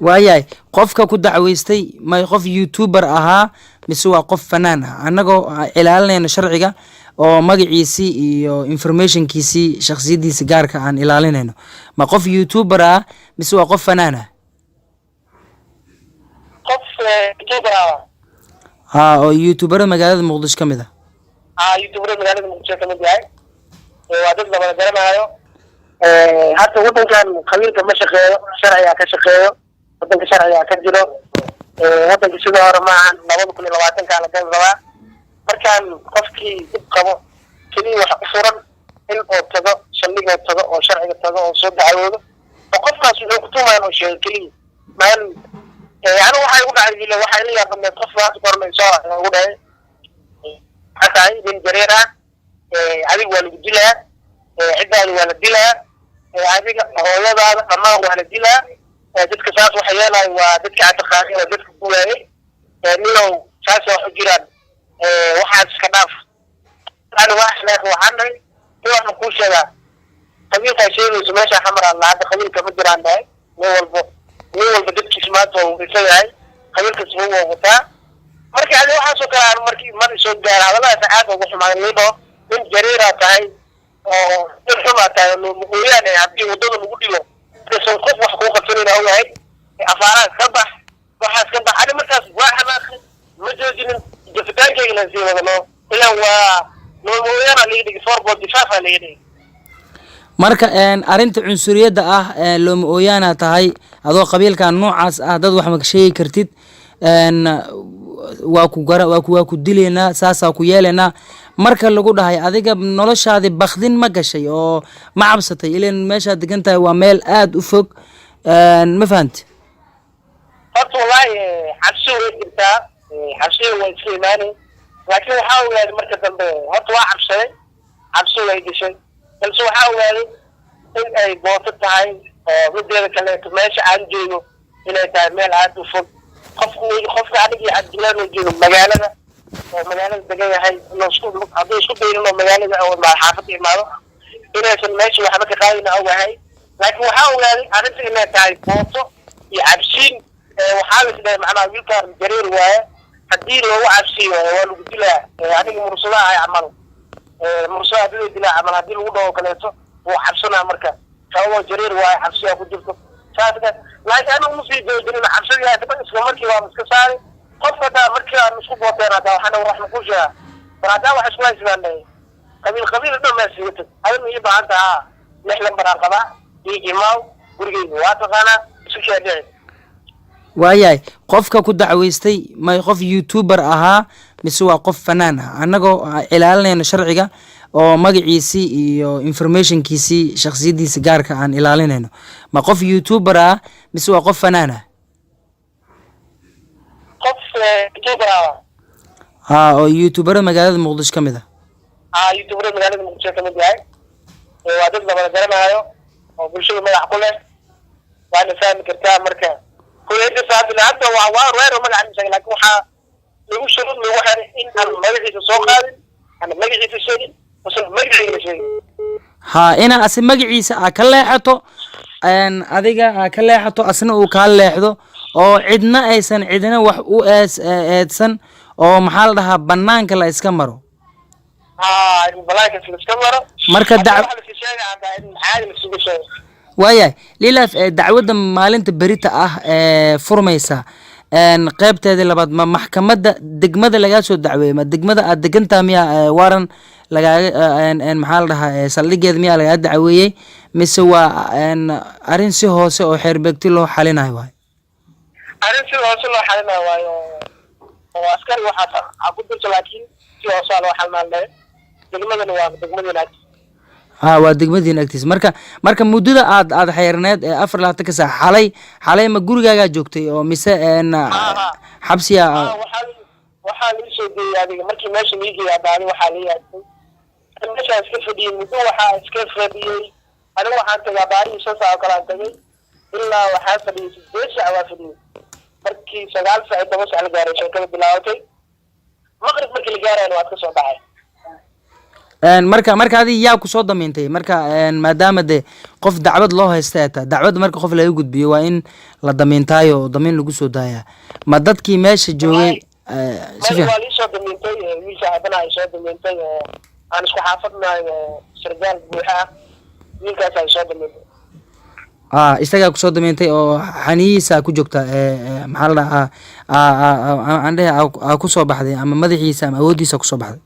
waayahay qofka ku dacweystay may qof youtuber ahaa mise waa qof fanaan ah annagoo ilaalinayna sharciga oo magaciisii iyo informationkiisii shakhsiyadiisa gaarka aan ilaalinayno ma qof youtuber ah mise waa qof fanaan ah qof youtuber oo youtuberada magaalada muqdisho ka mid ah youtuber magaalada muqdisho ka mid yahay waa dad la wada garanayo hadda wadankan qabiilka ma shaqeeyo sharciga ka shaqeeyo wadanka sharciga ka jiro wadanka sidoo hore maahan 2020 la gaar rabaa markaan qofkii dib qabo kaliya waxa ku furan in uu tago saldhiga tago oo sharciga tago oo soo dacwoodo oo qofkaas wuxuu ku tumaan oo sheegay kaliya maan yani waxay u dhacay waxay la yaabeen qofkaas qormayso ugu dhahay xataa in jareera adiga waa lagu dilaa cidaadu waa la dilaa adiga hooyadaada dhammaan waa la dilaa dadka saas waxay yeelayaan waa dadka taqaaniin oo dadka ku waayay niyow saas wax u jiraan waxaas iska dhaaf ana waxaan dhahay waxaan ku sheegaa qabiilka sheegayso meesha xamar aan lahayd qabiilka ma jiraan dhahay nin walba dadkiisa maanta uu isayahay qabiilka soo wataa markii adiga waxaan soo kala markii mar soo gaar hadalada aad ugu xumaanaydo in jareera tahay oo xuma tahay mooyaane haddii wadada lagu dhigo soo qof wax ku qabsanayna oo yahay afaaraha ka bax waxaas ka bax ani markaas waa xanaaqay ma joojinin jafitaankayga la sii wadano ilaa waa mooyaane liidigi forboard difaaca liidigi marka arinta cunsuriyada ah looma ooyaana tahay adoo qabiilkan noocaas ah dad wax ma sheegi kartid waa ku dileena saasa ku yeelena marka lagu dhahay adiga noloshaadi bakhdin ma gashay oo ma cabsatay ileen meesha degan tahay waa meel aad u fog ma fahanti horta wallahi cabsi way jirtaa cabsi way islaamaani laakiin waxa uu yahay marka dambe horta waa cabsi way gashay balse waxa uu yahay in ay booto tahay oo mideeda kale meesha aan joogo inay tahay meel aad u fog qofka adiga Cabdullaahi oo joogo magaalada oo magaalada degan yahay haddii isku dayno magaalada oo xaafadda imaado inaysan meesha waxba ka qaadina oo yahay laakiin waxa uu yahay arrinta inay tahay booto iyo cabsiin waxaa la isleeyahay macnaha wiilkaan jareer waaye haddii loogu cabsiyo waa lagu dilaa adiga mursadaha ay camal mursadaha haddii dilaa camal haddii lagu dhawo kaleeto wuu cabsanaa marka sababoo jareer waaye cabsiyaa ku jirto saaska laakiin anigu ma sii joojinin cabsiyaa isla markii waa iska saari qofka daa markii aan isku booteen hadda waxaana waxna ku sheegaa war haddaa wax isku haystaan qabiil dhan maa sigatay adina ii baahan tahaa 6 lambar aan qabaa ii imaaw gurigeyga waa taqaanaa isu sheedhici waayahay qofka ku dacweystay may qof youtuber ahaa mise waa qof fanaan ah annagoo ilaalinayna sharciga oo magaciisii iyo informationkiisii shakhsiyadiisa gaarka aan ilaalinayno ma qof youtuber ah mise waa qof fanaan ah qof youtuber oo youtuberada magaalada muqdisho ka mid ah youtuber magaalada muqdisho ka mid yahay waa dad la wada garanayo oo bulshada madax ku leh waana fahmi kartaa marka kuleeta saabina hadda waa reer magaca misay laakiin waxaa lagu shuruud lagu xiray in aan magaciisa soo qaadin ana magaciisa sheegin magaciisa sheegin ina asi magaciisa ka leexato adiga ka leexato asna uu ka leexdo oo cidna aysan cidina wax u eedsan oo maxaa la dhahaa banaanka la iska maro banaanka la iska maro marka waayahay lilaaf dacwadda maalinta berita ah furmaysa qaybteedii labaad ma maxkamadda degmada lagaa soo dacweeyey ma degmada aad degantaa miyaa waran lagaaga maxaa la dhahaa saldhigeeda miyaa lagaa dacweeyey mise waa arrin si hoose oo xeerbeegti loo xalinayo waayo arrin si hoose loo xalinayo waayo oo askari waxaa ku jirta laakiin si hoose loo xalinayo degmadana waa degmadana waa degmadiina agtiisa marka muddada aad xeerneed 24 saac xalay ma gurigaagaa joogtay oo mise xabsiya waxaa la soo deeyay adiga markii meesha liigiga daali waxaa la yaabay meesha iska fadhiyay muddo waxaa iska fadhiyay aniga waxaan tagaa baarihi 6 saac kala tagay ilaa waxaa fadhiyay 8 saac waa fadhiyay markii 9 saac 10 saac la gaaray shaqada bilaawtay maqrib markii la gaarayna waad ka soo baxay marka adi yaa kusoo damiintay marka maadaama de qof dacwad loo haysta taa dacwad marka qof laga gudbiyo waa in la damiintaayo oo damiin lagu soo daaya ma dadkii meesha joogay si fiican waa liisoo damiintay wiilka aabana ay soo damiintay oo aan isku xaafadnahay oo sargaal buuxa ah wiilkaas ay soo damiintay isagaa kusoo damiintay oo xaniyihiisa ku joogta maxaa la dhahaa aan dhehe kusoo baxday ama madaxiisa ama awooddiisa kusoo baxday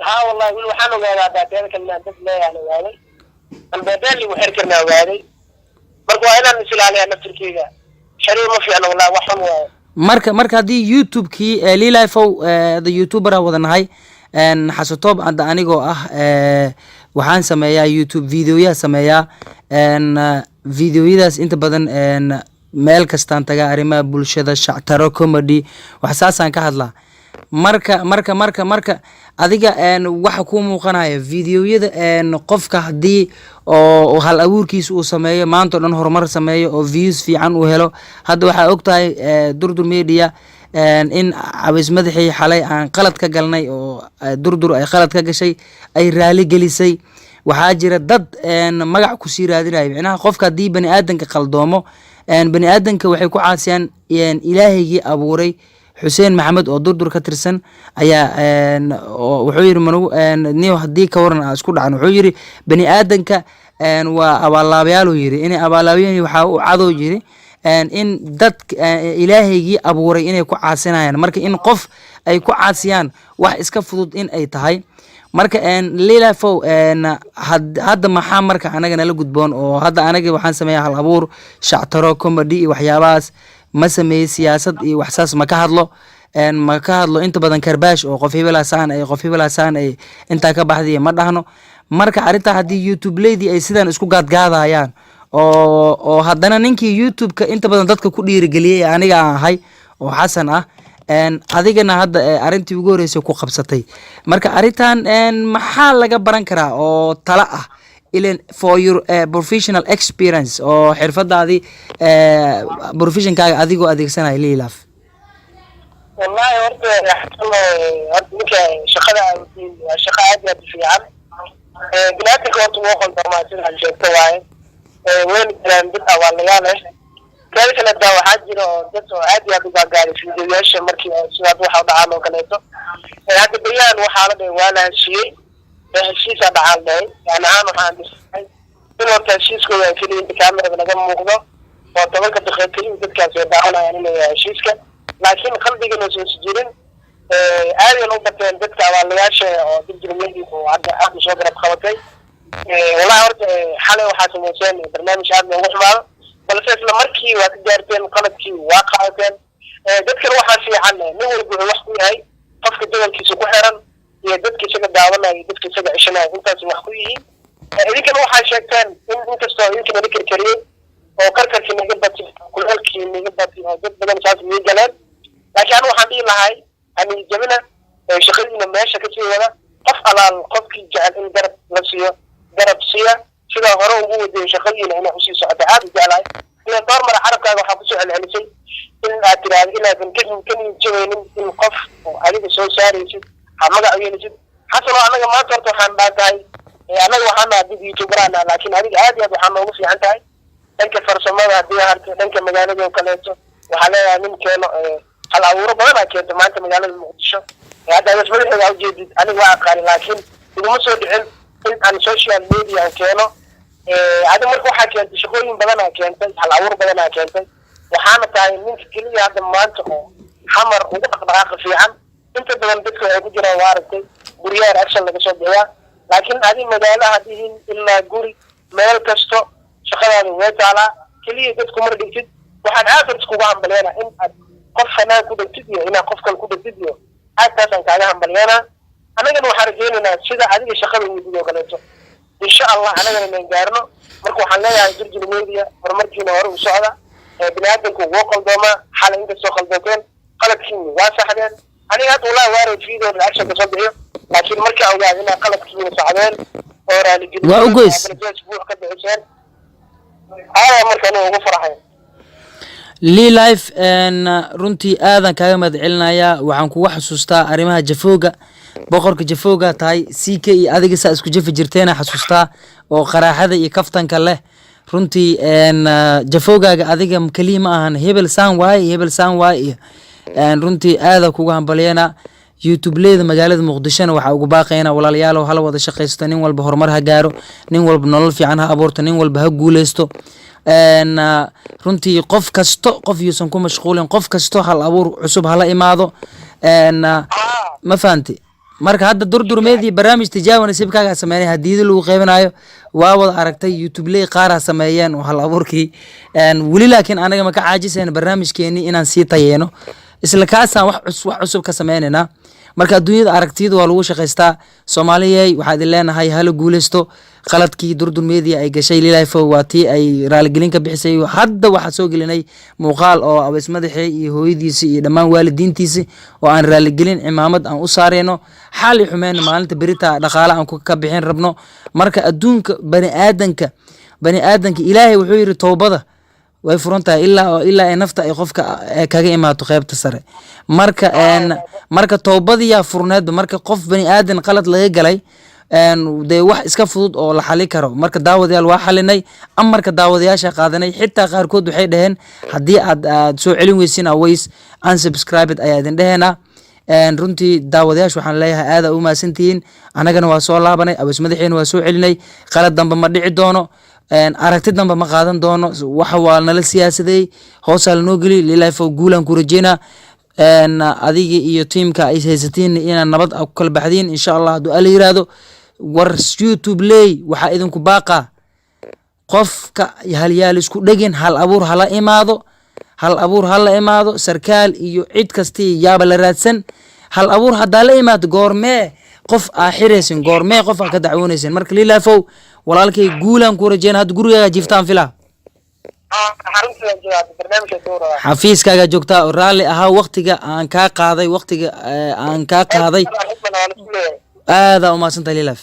ها والله ويل وحنا وقاعد بعدين كنا دبنا يعني وهذا البدل اللي وحركنا وهذا برضو أنا نسأل عليها نفس الكيجا حريم ما في أنا والله وحنا marka haddii youtube-kii lilifow the youtuber wada nahay xasatoob hadda anigoo waxaan sameeyaa youtube videoyaha sameeyaa videoyadaas inta badan meel kastaan tagaa arrimaha bulshada shactaro comedy wax saasaan ka hadlaa marka adiga waxa ku muuqanaya videoyada qofka hadii oo hal abuurkiisa uu sameeyo maanta dhan horumar sameeyo oo views fiican uu helo hadda waxa ogtahay durdur media in caways madaxii xalay aan qalad ka galnay oo durdur ay qalad ka gashay ay raali gelisay waxaa jira dad magac ku sii raadinayo macnaha qofka hadii bani aadanka qaldoomo bani aadanka waxay ku caasiyaan ilaahigii abuuray xuseen maxamed oo durdur ka tirsan ayaa wuxuu yiri niyo hadii ka waran isku dhacan wuxuu yiri bani aadanka waa abaalaabayaal uu yiri inay abaalaabayeen waxa uu cadow yiri in dad ilaahigii abuuray inay ku caasinayaan marka in qof ay ku caasiyaan wax iska fudud in ay tahay marka lilifow hadda maxaa marka anaga nala gudboon oo hadda anaga waxaan sameeyaa hal abuur shactaro comedy iyo waxyaabahaas ma sameeyay siyaasad iyo waxsaas ma ka hadlo inta badan karbaash oo qof hebelaasaan ay intaa ka baxday ma dhahno marka arinta haddii youtube leydii ay sidaan isku gaadgaadayaan oo haddana ninkii youtube-ka inta badan dadka ku dhiirigeliyey aniga aan ahay oo xasan ah adigana hadda arintii ugu horeysay ku qabsatay marka arintan maxaa laga baran karaa oo tala ah for your professional experience oo xirfadaadii professionkaaga adigoo adeegsanaya lilaf والله horta shaqada waa shaqo aad iyo aad u fiican binaadinka horta wuu qaldamaa sida sheegta waaye weyn jiraan dad awaalayaal kale kale daa waxaa jira oo dad oo aad iyo aad u gaagaaray fiidiyoyaasha markii sidaad waxa u dhacaan oo kaleeto hadda bayaan waxaa la dhahay waa la heshiiyey heshiisa dhacaan dhahay yani aan waxaan dhisay in horta heshiiskooda keliya inta kaamirada laga muuqdo oo 10 daqiiqo keliya dadkaas ay daawanayaan inay heshiiska laakiin qalbigana soo jirin aadeen u bateen dadka awaalayaasha oo dirjirmeedii oo hadda aad u soo garab qabatay wallahi horta xalay waxaa sameyseen barnaamij aad loogu xumaado balse isla markii waa ka gaarteen qaladkii waa qaadateen dadkan waxaa fiican nin walba wuxuu wax ku yahay qofka dabalkiisa ku xiran iyo dadka isaga daawanaya dadka isaga cishanaya intaas wax ku yihiin idinkana waxaa sheegteen in inkastoo idinkana la karkariyey oo karkarkii naga bati kulaalkii naga bati oo dad badan saas mii galeen laakiin anu waxaan dhihi lahay ani jabina shaqadiina meesha ka sii wada qof alaal qofkii jecel in garab la siiyo garab siiya sida hore ugu wadayay shaqadiina inay usii socota aad u jeclahay ila door mara carabkaaga waxaa kusoo celcelisay in aad tiraahdo inaadan ka jabaynin in qof adiga soo saaraysid ha magac u yeelisid xasanoo annaga maanta horta waxaan dhaatahay annaga waxaan nahay dib youtuberana laakiin adiga aad iyo aad waxaa noogu fiican tahay dhanka farsamada haddii harta dhanka magaalada oo kaleeto waxaa leeyahay nin keeno hal abuuro badan aa keento maanta magaalada muqdisho hadda adas madaxeeda ujeedid aniga waa aqaani laakiin iguma soo dhicin in aan social media aan keeno adiga marka waxaa keentay shaqooyin badan aa keentay hal abuur badan aa keentay waxaana tahay ninka keliya hadda maanta oo xamar ugu dhaqdhaqaaqa fiican inta badan dadka waxay ku jiraan waa aragtay guryaha reaction laga soo bixiyaa laakiin adiga magaala hadihin ilaa guri meel kasto shaqadaada way taalaa keliya dadku mar dhigtid waxaan aad iskugu hambalyeena in aad qof fanaan ku dhigtid iyo inaad qof kale ku dhigtid iyo aadtaasaan kaaga hambalyeena annagana waxaan rajeynaynaa sida adiga shaqada weydid oo kaleeto insha allah annagana inaan gaarno marka waxaan leeyahay dirjil media horumarkiina hore u socda biniaadanku wuu qaldoomaa xalay inkastoo qaldoteen qaladkiina waa saxdeen aniga hadda wallahi waaray video reaction kasoo bixiyo laakiin markaa ogaad inaa qaladkiina socdeen oo raaligeliyo waa u goys buux ka bixiseen aa marka aniga ugu faraxay lilife runtii aadan kaaga mahad celinayaa waxaan kugu xasuustaa arrimaha jafooga boqorka jafowga tahay CK iyo adiga saa isku jafi jirteena xasuustaa oo qaraaxada iyo kaftanka leh runtii jafowgaaga adiga kaliya ma ahan hebel saan waaye iyo runtii aada kuga hambalyeena youtube leeda magaalada muqdishona waxaa ugu baaqayna walaalayaal hala wada shaqaysto nin walba horumar ha gaaro nin walba nolol fiican ha abuurto nin walba ha guuleysto runtii qof yuusan ku mashquulin qof kasto hal abuur cusub hala imaado ma fahanti marka hadda durdurmeedii barnaamij tijaabo nasiibkaaga sameynay hadiyada lagu qeybanayo waa wada aragtay youtube ley qaara sameeyeen oo hal abuurkii weli laakiin anaga ma ka caajiseen barnaamijkeeni inaan sii tayeeno isla kaasaan wax cusub ka sameynayna marka adduunyada aragtiyada waa lagu shaqaystaa Soomaaliyay waxaad leenahay hala guuleysto qaladkii durdurmeedii ay gashay lilaafo waatii ay raaligelin ka bixisay hadda waxa soo gelinay muuqaal oo abees madaxay iyo hooyadiisa iyo dhamaan waalidiintiisa oo aan raaligelin cimaamad aan u saareyno xal xumeen maalinta berita dhaqaale aan ka bixin rabno marka adduunka bani aadanka Ilaahay wuxuu yiri toobada way furantahay ilaa ay nafta ay qofka kaga imaato qaybta sare marka toobadiya furneed marka qof bani aadan qalad laga galay de wax iska fudud oo la xali karo marka daawadayaal waa xalinay amarka daawadayaasha qaadanay xitaa qaarkood waxay dhaheen hadii aad soo celin weysin aways unsubscribed ayaa idin dhaheena runtii daawadayaasha waxaan leeyahay aad u maasantihiin anagana waa soo laabanay abees madaxeena waa soo celinay qalad dambe ma dhici doono aragti dambe ma qaadan doono waxa waa nala siyaasaday hoos la noo geli lilaafo guulan ku rajeyna adiga iyo teamka ay haysatiin inaan nabad ku kala baxdiin insha Allah haduu ala yiraahdo war YouTube ley waxa idinku baaqa qofka halyaal isku dhagin hal abuur hala imaado sarkaal iyo cid kastii yaaba la raadsan hal abuur hadaa la imaado goormee qof aaxireysan goormee qof ka dacwoonaysan marka lilaafo walaalkay guulan ku rajeyna had gurigaaga jiftaan filaa xafiiskaaga joogtaa raali ahaa waqtiga aan ka qaaday aada u maasantahay lilaaf